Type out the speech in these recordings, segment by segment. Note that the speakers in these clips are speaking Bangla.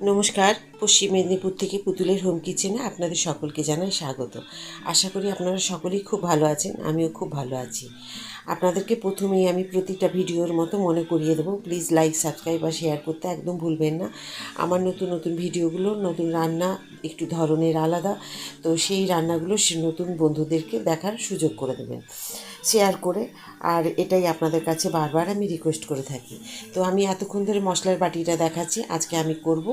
নমস্কার, পশ্চিম মেদিনীপুর থেকে পুতুলের হোম কিচেনে আপনাদের সকলকে জানাই স্বাগত। আশা করি আপনারা সকলেই খুব ভালো আছেন, আমিও খুব ভালো আছি। আপনাদেরকে প্রথমেই আমি প্রতিটা ভিডিওর মতো মনে করিয়ে দেবো, প্লিজ লাইক, সাবস্ক্রাইব আর শেয়ার করতে একদম ভুলবেন না। আমার নতুন নতুন ভিডিওগুলো, নতুন রান্না একটু ধরনের আলাদা, তো সেই রান্নাগুলো নতুন বন্ধুদেরকে দেখার সুযোগ করে দেবেন শেয়ার করে। আর এটাই আপনাদের কাছে বারবার আমি রিকোয়েস্ট করে থাকি। তো আমি এতক্ষণ ধরে মশলার বাটিটা দেখাচ্ছি। আজকে আমি করব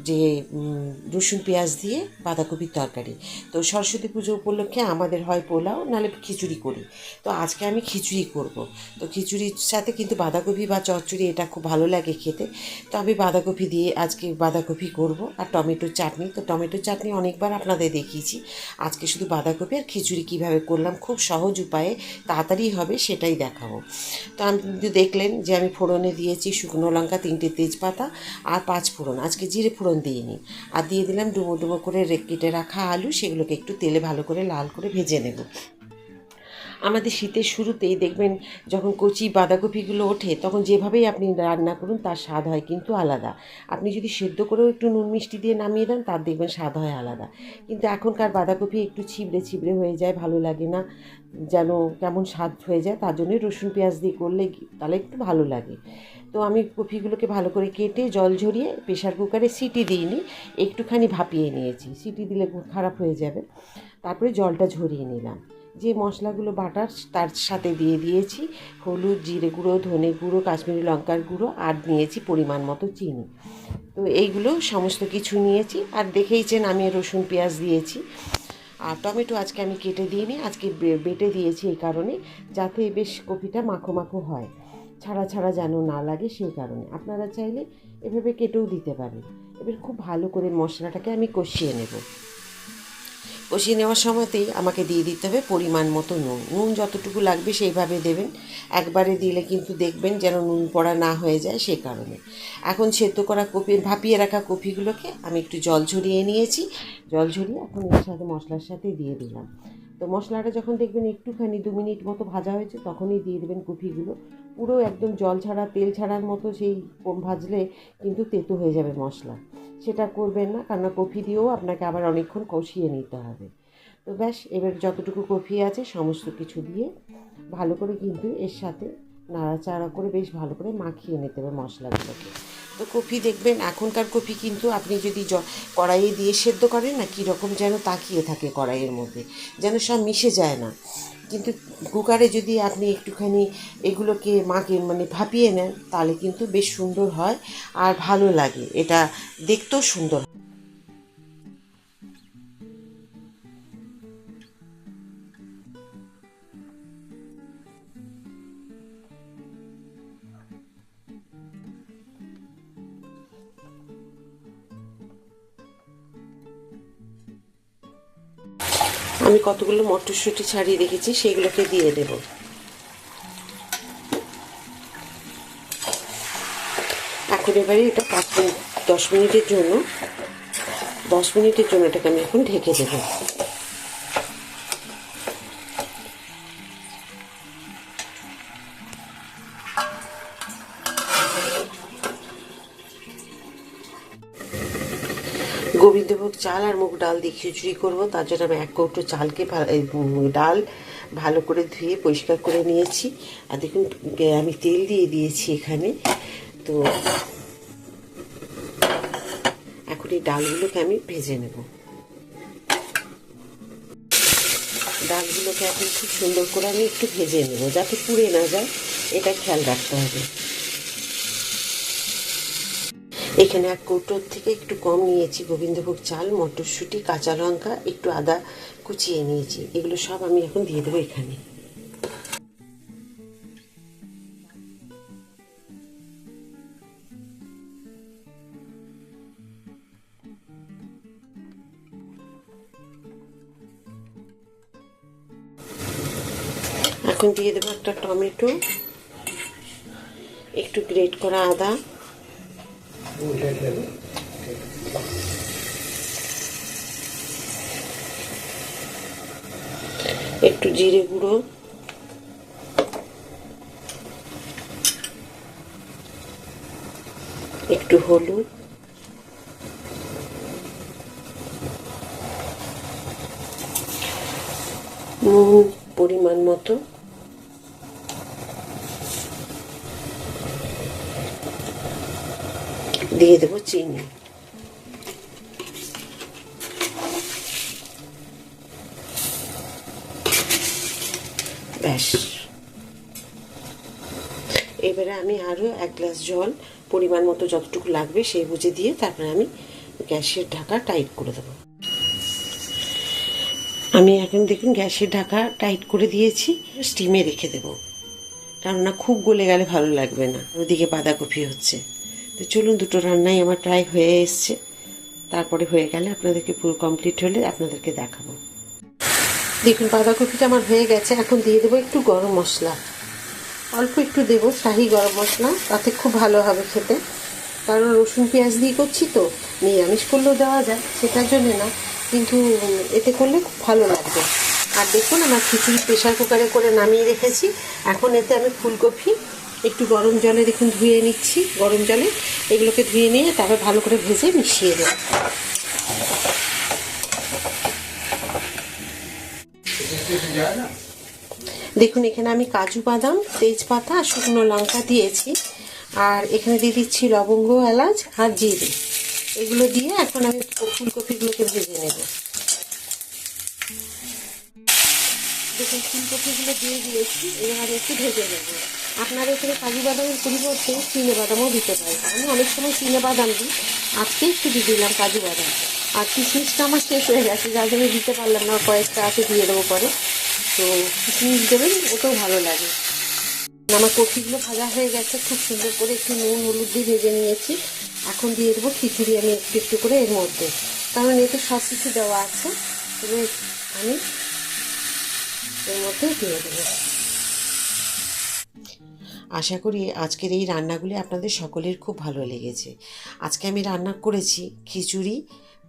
যে রসুন পেঁয়াজ দিয়ে বাঁধাকপির তরকারি। তো সরস্বতী পুজো উপলক্ষে আমাদের হয় পোলাও নাহলে খিচুড়ি করি। তো আজকে আমি খিচুড়ি করব। তো খিচুড়ির সাথে কিন্তু বাঁধাকপি বা চচ্চড়ি এটা খুব ভালো লাগে খেতে। তো আমি বাঁধাকপি দিয়ে আজকে বাঁধাকপি করব আর টমেটোর চাটনি। তো টমেটোর চাটনি অনেকবার আপনাদের দেখিয়েছি। আজকে শুধু বাঁধাকপি আর খিচুড়ি কীভাবে করলাম খুব সহজ উপায়ে, তাড়াতাড়ি হবে সেটাই দেখাবো। তো আমি দেখলেন যে আমি ফোড়নে দিয়েছি শুকনো লঙ্কা, 3টে তেজপাতা আর 5 ফোড়ন। আজকে জিরে ফোড়ন দিইনি। আর দিয়ে দিলাম ডুবো ডুবো করে কেটে রাখা আলু, সেগুলোকে একটু তেলে ভালো করে লাল করে ভেজে নেব। আমাদের শীতের শুরুতেই দেখবেন যখন কচি বাঁধাকপিগুলো ওঠে তখন যেভাবেই আপনি রান্না করুন তার স্বাদ হয় কিন্তু আলাদা। আপনি যদি সেদ্ধ করেও একটু নুন মিষ্টি দিয়ে নামিয়ে দেন তার দেখবেন স্বাদ হয় আলাদা। কিন্তু এখনকার বাঁধাকপি একটু ছিবড়ে ছিবড়ে হয়ে যায়, ভালো লাগে না, যেন কেমন স্বাদ হয়ে যায়। তার জন্যই রসুন পেঁয়াজ দিয়ে করলে তাহলে একটু ভালো লাগে। তো আমি কপিগুলোকে ভালো করে কেটে জল ঝরিয়ে প্রেশার কুকারে সিটি দিইনি, একটুখানি ভাপিয়ে নিয়েছি। সিটি দিলে খারাপ হয়ে যাবে। তারপরে জলটা ঝরিয়ে নিলাম। যে মশলাগুলো বাটার তার সাথে দিয়ে দিয়েছি হলুদ, জিরে গুঁড়ো, ধনে গুঁড়ো, কাশ্মীরি লঙ্কার গুঁড়ো আর নিয়েছি পরিমাণ মতো চিনি। তো এইগুলো সমস্ত কিছু নিয়েছি। আর দেখেইছেন আমি রসুন পেঁয়াজ দিয়েছি। আর টমেটো আজকে আমি কেটে দিইনি, আজকে বেটে দিয়েছি এই কারণে যাতে বেশ কপিটা মাখো মাখো হয়, ছাড়া ছাড়া যেন না লাগে সেই কারণে। আপনারা চাইলে এভাবে কেটেও দিতে পারেন। এবার খুব ভালো করে মশলাটাকে আমি কষিয়ে নেব। কষিয়ে নেওয়ার সময়তেই আমাকে দিয়ে দিতে হবে পরিমাণ মতো নুন। নুন যতটুকু লাগবে সেইভাবে দেবেন। একবারে দিলে কিন্তু দেখবেন যেন নুন পড়া না হয়ে যায়, সে কারণে। এখন সেদ্ধ করা কপি, ভাপিয়ে রাখা কপিগুলোকে আমি একটু জল ঝরিয়ে নিয়েছি। জল ঝরিয়ে এখন এর সাথে মশলার সাথে দিয়ে দিলাম। তো মশলাটা যখন দেখবেন একটুখানি 2 মিনিট মতো ভাজা হয়েছে তখনই দিয়ে দেবেন কপিগুলো। পুরো একদম জল ছাড়া তেল ছাড়ার মতো সেই ভাজলে কিন্তু তেতো হয়ে যাবে মশলা। সেটা করবেন না, কারণ কফি দিয়েও আপনাকে আবার অনেকক্ষণ কষিয়ে নিতে হবে। তো ব্যাস, এবার যতটুকু কফি আছে সমস্ত কিছু দিয়ে ভালো করে কিন্তু এর সাথে নাড়াচাড়া করে বেশ ভালো করে মাখিয়ে নিতে হবে মশলাগুলোকে। তো কফি দেখবেন এখনকার কফি কিন্তু আপনি যদি কড়াইয়ে দিয়ে সেদ্ধ করেন না, কীরকম যেন তাকিয়ে থাকে কড়াইয়ের মধ্যে, যেন সব মিশে যায় না। কিন্তু কুকারে যদি আপনি একটুখানি এগুলোকে ভাপিয়ে নেন তাহলে কিন্তু বেশ সুন্দর হয় আর ভালো লাগে, এটা দেখতেও সুন্দর। আমি কতগুলো মটরশুঁটি ছাড়িয়ে রেখেছি সেগুলোকে দিয়ে দেব। এখন এবারে এটা 10 মিনিটের জন্য 10 মিনিটের জন্য এটাকে আমি এখন ঢেকে দেবো। গোবিন্দভোগ চাল আর মুগ ডাল দিয়ে খিচুড়ি করবো, তার জন্য আমি 1 কৌটো চালকে ডাল ভালো করে ধুয়ে পরিষ্কার করে নিয়েছি। আর দেখুন আমি তেল দিয়ে দিয়েছি এখানে। তো এখন এই ডালগুলোকে আমি ভেজে নেব। ডালগুলোকে এখন খুব সুন্দর করে আমি একটু ভেজে নেব যাতে পুড়ে না যায়, এটা খেয়াল রাখতে হবে। এখানে 1 কৌটোর থেকে একটু কম নিয়েছি গোবিন্দভোগ চাল, মটরশুঁটি, কাঁচা লঙ্কা, একটু আদা কুচিয়ে নিয়েছি। এগুলো সব আমি এখন দিয়ে দেবো এখানে। এখন দিয়ে দেবো একটা টমেটো, একটু গ্রেট করা আদা, একটু জিরে গুঁড়ো, একটু হলুদ, নুন পরিমাণ মতো, দিয়ে দেবো চিনি। ব্যাস, এবারে আমি আরও 1 গ্লাস জল পরিমাণ মতো যতটুকু লাগবে সেই বুঝে দিয়ে তারপরে আমি গ্যাসের ঢাকা টাইট করে দেবো। আমি এখন দেখুন গ্যাসের ঢাকা টাইট করে দিয়েছি, স্টিমে রেখে দেবো, কেননা খুব গলে গেলে ভালো লাগবে না। ওদিকে বাঁধাকপি হচ্ছে। তো চলুন, দুটো রান্নাই আমার প্রায় হয়ে এসছে। তারপরে হয়ে গেলে আপনাদেরকে পুরো কমপ্লিট হলে আপনাদেরকে দেখাবো। দেখুন বাঁধাকপিটা আমার হয়ে গেছে। এখন দিয়ে দেবো একটু গরম মশলা, অল্প একটু দেবো শাহি গরম মশলা, তাতে খুব ভালো হবে খেতে। কারণ রসুন পেঁয়াজ দিয়ে করছি তো, নিরামিষ করলেও দেওয়া যায়, সেটার জন্য না, কিন্তু এতে করলে খুব ভালো লাগবে। আর দেখুন আমার খিচুড়ি প্রেশার কুকারে করে নামিয়ে রেখেছি। এখন এতে আমি ফুলকপি একটু গরম জলে দেখুন ধুয়ে নিচ্ছি, গরম জলে এগুলোকে ধুয়ে নিয়ে তারপর ভালো করে ভেজে মিশিয়ে দেবো। দেখুন এখানে আমি কাজু বাদাম, তেজপাতা আর শুকনো লঙ্কা দিয়েছি, আর এখানে দিয়ে দিচ্ছি লবঙ্গ, এলাচ আর জিরে। এগুলো দিয়ে এখন আমি ফুলকপিগুলোকে ভেজে নেব। দেখুন ফুলকপিগুলো দিয়ে দিয়েছি, এবার একটু ভেজে নেব। আপনারা এখানে কাজু বাদামের পরিবর্তে চিনে বাদামও দিতে পারেন। আমি অনেক সময় চিনে বাদাম দিই, আজকে একটু দিয়ে দিলাম কাজু বাদাম। আর কিশমিশটা আমার শেষ হয়ে গেছে, যার জন্য দিতে পারলাম না, কয়েকটা আছে দিয়ে দেবো পরে। তো কিশমিশ দেবেন, ওটাও ভালো লাগে। আমার কপিগুলো ভাজা হয়ে গেছে, খুব সুন্দর করে একটু নুন হলুদ দিয়ে ভেজে নিয়েছি। এখন দিয়ে দেবো খিচুড়ি আমি একটু একটু করে এর মধ্যে, কারণ এতে সব কিছু দেওয়া আছে। তবে আমি এর মধ্যে দিয়ে দেবো। আশা করি আজকের এই রান্নাগুলি আপনাদের সকলের খুব ভালো লেগেছে। আজকে আমি রান্না করেছি খিচুড়ি,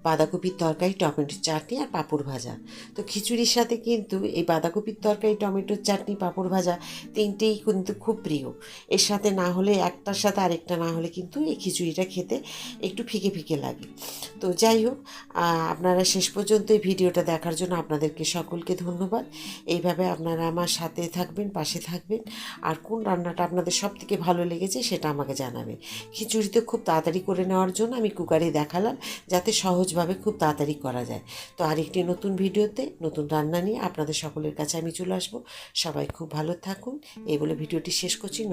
বাঁধাকপির তরকারি, টমেটোর চাটনি আর পাঁপড় ভাজা। তো খিচুড়ির সাথে কিন্তু এই বাঁধাকপির তরকারি, টমেটোর চাটনি, পাঁপড় ভাজা তিনটেই কিন্তু খুব প্রিয়। এর সাথে না হলে, একটার সাথে আরেকটা না হলে কিন্তু এই খিচুড়িটা খেতে একটু ফিকে ফিকে লাগে। তো যাই হোক, আপনারা শেষ পর্যন্ত এই ভিডিওটা দেখার জন্য আপনাদেরকে সকলকে ধন্যবাদ। এইভাবে আপনারা আমার সাথে থাকবেন, পাশে থাকবেন। আর কোন রান্নাটা আপনাদের সব থেকে ভালো লেগেছে সেটা আমাকে জানাবেন। খিচুড়িতে খুব তাড়াতাড়ি করে নেওয়ার জন্য আমি কুকারে দেখালাম, যাতে সহজভাবে খুব তাড়াতাড়ি করা যায়। তো আরেকটি নতুন ভিডিওতে নতুন রান্না নিয়ে আপনাদের সকলের কাছে আমি চলে আসবো। সবাই খুব ভালো থাকুন, এই বলে ভিডিওটি শেষ করছি।